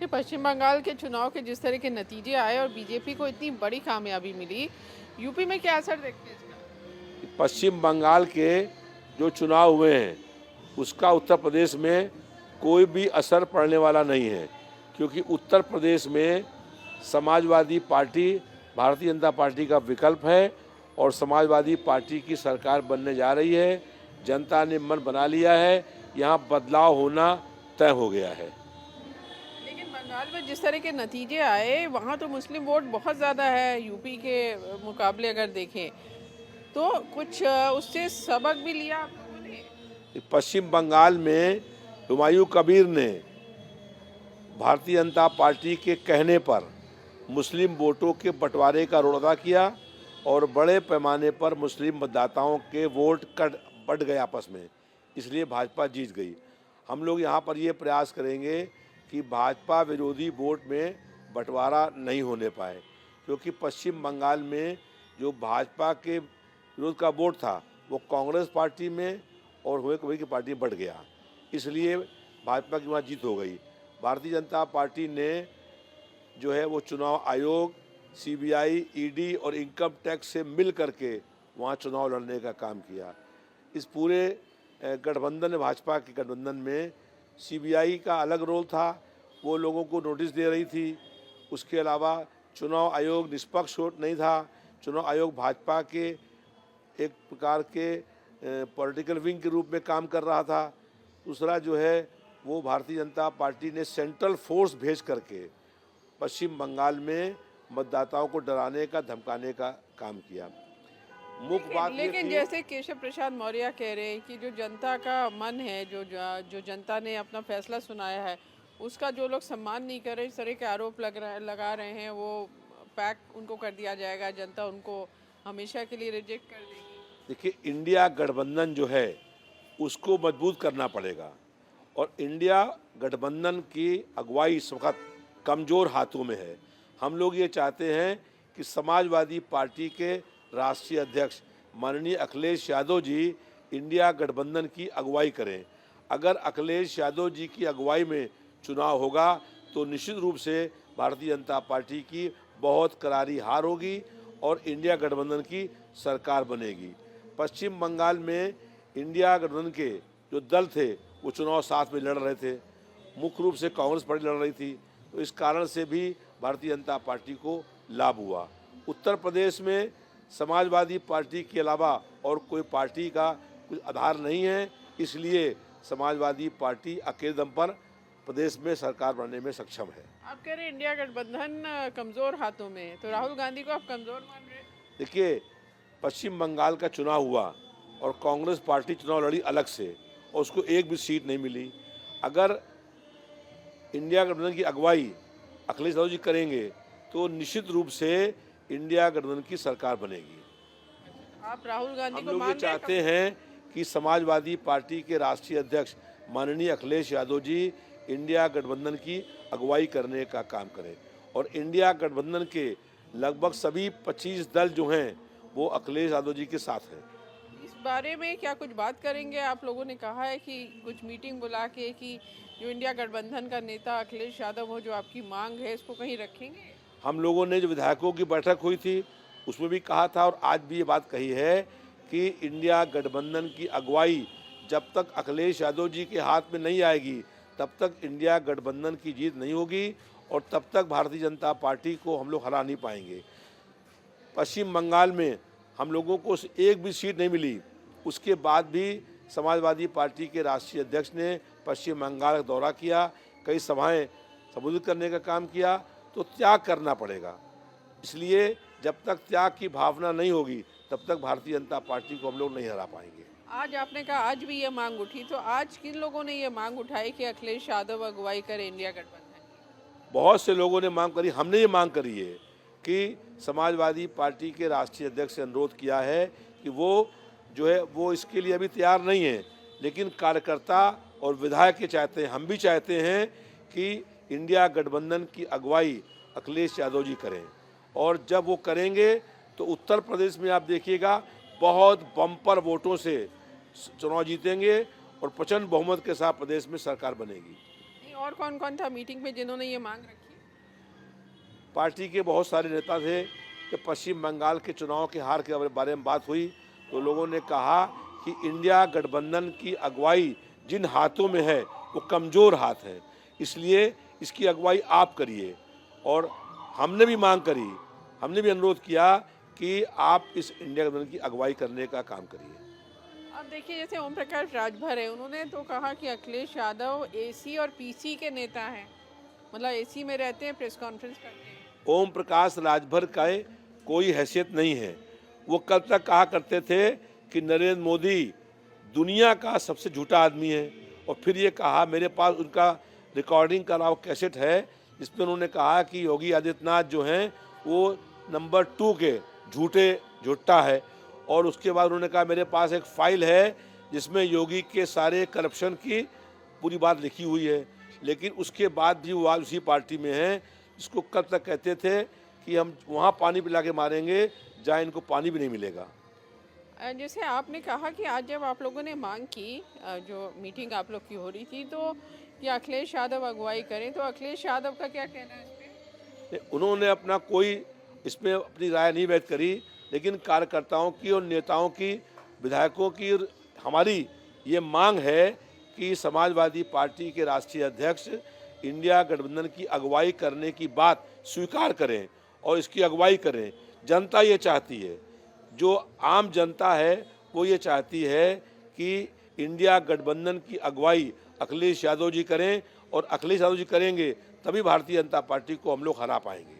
ये पश्चिम बंगाल के चुनाव के जिस तरह के नतीजे आए और बीजेपी को इतनी बड़ी कामयाबी मिली, यूपी में क्या असर देखते हैं इसका? पश्चिम बंगाल के जो चुनाव हुए हैं उसका उत्तर प्रदेश में कोई भी असर पड़ने वाला नहीं है, क्योंकि उत्तर प्रदेश में समाजवादी पार्टी भारतीय जनता पार्टी का विकल्प है और समाजवादी पार्टी की सरकार बनने जा रही है। जनता ने मन बना लिया है, यहाँ बदलाव होना तय हो गया है। लेकिन बंगाल में जिस तरह के नतीजे आए, वहाँ तो मुस्लिम वोट बहुत ज़्यादा है यूपी के मुकाबले अगर देखें, तो कुछ उससे सबक भी लिया आप लोगों ने? पश्चिम बंगाल में हुमायूं कबीर ने भारतीय जनता पार्टी के कहने पर मुस्लिम वोटों के बंटवारे का रोल अदा किया और बड़े पैमाने पर मुस्लिम मतदाताओं के वोट बट गए आपस में, इसलिए भाजपा जीत गई। हम लोग यहाँ पर ये प्रयास करेंगे कि भाजपा विरोधी वोट में बंटवारा नहीं होने पाए, क्योंकि पश्चिम बंगाल में जो भाजपा के विरोध का वोट था वो कांग्रेस पार्टी में और हुए कबीर की पार्टी में बढ़ गया, इसलिए भाजपा की वहाँ जीत हो गई। भारतीय जनता पार्टी ने जो है वो चुनाव आयोग, सीबीआई, ईडी और इनकम टैक्स से मिल करके वहाँ चुनाव लड़ने का काम किया। इस पूरे गठबंधन भाजपा के गठबंधन में सीबीआई का अलग रोल था, वो लोगों को नोटिस दे रही थी। उसके अलावा चुनाव आयोग निष्पक्ष नहीं था। चुनाव आयोग भाजपा के एक प्रकार के पॉलिटिकल विंग के रूप में काम कर रहा था। दूसरा जो है वो भारतीय जनता पार्टी ने सेंट्रल फोर्स भेज करके पश्चिम बंगाल में मतदाताओं को डराने का, धमकाने का काम किया। मुख्य बात लेकिन जैसे केशव प्रसाद मौर्य कह रहे हैं कि जो जनता का मन है, जो जनता ने अपना फैसला सुनाया है, उसका जो लोग सम्मान नहीं कर रहे, इस तरह के आरोप लगा रहे हैं, वो पैक उनको कर दिया जाएगा, जनता उनको हमेशा के लिए रिजेक्ट कर देगी। देखिए, इंडिया गठबंधन जो है उसको मजबूत करना पड़ेगा और इंडिया गठबंधन की अगुवाई इस वक्त कमज़ोर हाथों में है। हम लोग ये चाहते हैं कि समाजवादी पार्टी के राष्ट्रीय अध्यक्ष माननीय अखिलेश यादव जी इंडिया गठबंधन की अगुवाई करें। अगर अखिलेश यादव जी की अगुवाई में चुनाव होगा तो निश्चित रूप से भारतीय जनता पार्टी की बहुत करारी हार होगी और इंडिया गठबंधन की सरकार बनेगी। पश्चिम बंगाल में इंडिया गठबंधन के जो दल थे वो चुनाव साथ में लड़ रहे थे, मुख्य रूप से कांग्रेस पार्टी लड़ रही थी, तो इस कारण से भी भारतीय जनता पार्टी को लाभ हुआ। उत्तर प्रदेश में समाजवादी पार्टी के अलावा और कोई पार्टी का कुछ आधार नहीं है, इसलिए समाजवादी पार्टी अकेले दम पर प्रदेश में सरकार बनने में सक्षम है। आप कह रहे हैं इंडिया गठबंधन कमजोर हाथों में है, तो राहुल गांधी को आप कमजोर मान रहे हैं? देखिए, पश्चिम बंगाल का चुनाव हुआ और कांग्रेस पार्टी चुनाव लड़ी अलग से और उसको एक भी सीट नहीं मिली। अगर इंडिया गठबंधन की अगुवाई अखिलेश यादव जी करेंगे तो निश्चित रूप से इंडिया गठबंधन की सरकार बनेगी। आप राहुल गांधी हम को लोग ये मान रहे हैं चाहते हैं कि समाजवादी पार्टी के राष्ट्रीय अध्यक्ष माननीय अखिलेश यादव जी इंडिया गठबंधन की अगुवाई करने का काम करें और इंडिया गठबंधन के लगभग सभी 25 दल जो हैं वो अखिलेश यादव जी के साथ हैं। इस बारे में क्या कुछ बात करेंगे? आप लोगों ने कहा है कि कुछ मीटिंग बुला के कि जो इंडिया गठबंधन का नेता अखिलेश यादव हो, जो आपकी मांग है, इसको कहीं रखेंगे? हम लोगों ने जो विधायकों की बैठक हुई थी उसमें भी कहा था और आज भी ये बात कही है कि इंडिया गठबंधन की अगुवाई जब तक अखिलेश यादव जी के हाथ में नहीं आएगी तब तक इंडिया गठबंधन की जीत नहीं होगी और तब तक भारतीय जनता पार्टी को हम लोग हरा नहीं पाएंगे। पश्चिम बंगाल में हम लोगों को एक भी सीट नहीं मिली, उसके बाद भी समाजवादी पार्टी के राष्ट्रीय अध्यक्ष ने पश्चिम बंगाल का दौरा किया, कई सभाएं संबोधित करने का काम किया, तो त्याग करना पड़ेगा। इसलिए जब तक त्याग की भावना नहीं होगी तब तक भारतीय जनता पार्टी को हम लोग नहीं हरा पाएंगे। आज आपने कहा आज भी ये मांग उठी, तो आज किन लोगों ने ये मांग उठाई कि अखिलेश यादव अगुवाई करे इंडिया गठबंधन? बहुत से लोगों ने मांग करी, हमने ये मांग करी है कि समाजवादी पार्टी के राष्ट्रीय अध्यक्ष से अनुरोध किया है कि वो जो है वो इसके लिए अभी तैयार नहीं है, लेकिन कार्यकर्ता और विधायक ये चाहते हैं, हम भी चाहते हैं कि इंडिया गठबंधन की अगुवाई अखिलेश यादव जी करें और जब वो करेंगे तो उत्तर प्रदेश में आप देखिएगा बहुत बम्पर वोटों से चुनाव जीतेंगे और प्रचंड बहुमत के साथ प्रदेश में सरकार बनेगी। और कौन कौन था मीटिंग में जिन्होंने ये मांग रखी? पार्टी के बहुत सारे नेता थे कि पश्चिम बंगाल के चुनाव के हार के बारे में बात हुई तो लोगों ने कहा कि इंडिया गठबंधन की अगुवाई जिन हाथों में है वो कमज़ोर हाथ है, इसलिए इसकी अगुवाई आप करिए। और हमने भी मांग करी, हमने भी अनुरोध किया कि आप इस इंडिया गठबंधन की अगुवाई करने का काम करिए। अब देखिए, जैसे ओम प्रकाश राजभर है, उन्होंने तो कहा कि अखिलेश यादव एसी और पीसी के नेता हैं, मतलब एसी में रहते हैं, प्रेस कॉन्फ्रेंस करते हैं। ओम प्रकाश राजभर का कोई हैसियत नहीं है। वो कल तक कहा करते थे कि नरेंद्र मोदी दुनिया का सबसे झूठा आदमी है, और फिर ये कहा, मेरे पास उनका रिकॉर्डिंग का वो कैसेट है जिसमें उन्होंने कहा कि योगी आदित्यनाथ जो हैं वो नंबर 2 के झूठा है। और उसके बाद उन्होंने कहा मेरे पास एक फाइल है जिसमें योगी के सारे करप्शन की पूरी बात लिखी हुई है। लेकिन उसके बाद भी वो आज उसी पार्टी में हैं जिसको कल तक कहते थे कि हम वहाँ पानी पिला के मारेंगे जहाँ इनको पानी भी नहीं मिलेगा। जैसे आपने कहा कि आज जब आप लोगों ने मांग की, जो मीटिंग आप लोग की हो रही थी, तो कि अखिलेश यादव अगुवाई करें, तो अखिलेश यादव का क्या कहना है इस पे? उन्होंने अपना कोई इसमें अपनी राय नहीं व्यक्त करी, लेकिन कार्यकर्ताओं की और नेताओं की, विधायकों की हमारी ये मांग है कि समाजवादी पार्टी के राष्ट्रीय अध्यक्ष इंडिया गठबंधन की अगुवाई करने की बात स्वीकार करें और इसकी अगुवाई करें। जनता ये चाहती है, जो आम जनता है वो ये चाहती है कि इंडिया गठबंधन की अगुवाई अखिलेश यादव जी करें, और अखिलेश यादव जी करेंगे तभी भारतीय जनता पार्टी को हम लोग हरा पाएंगे।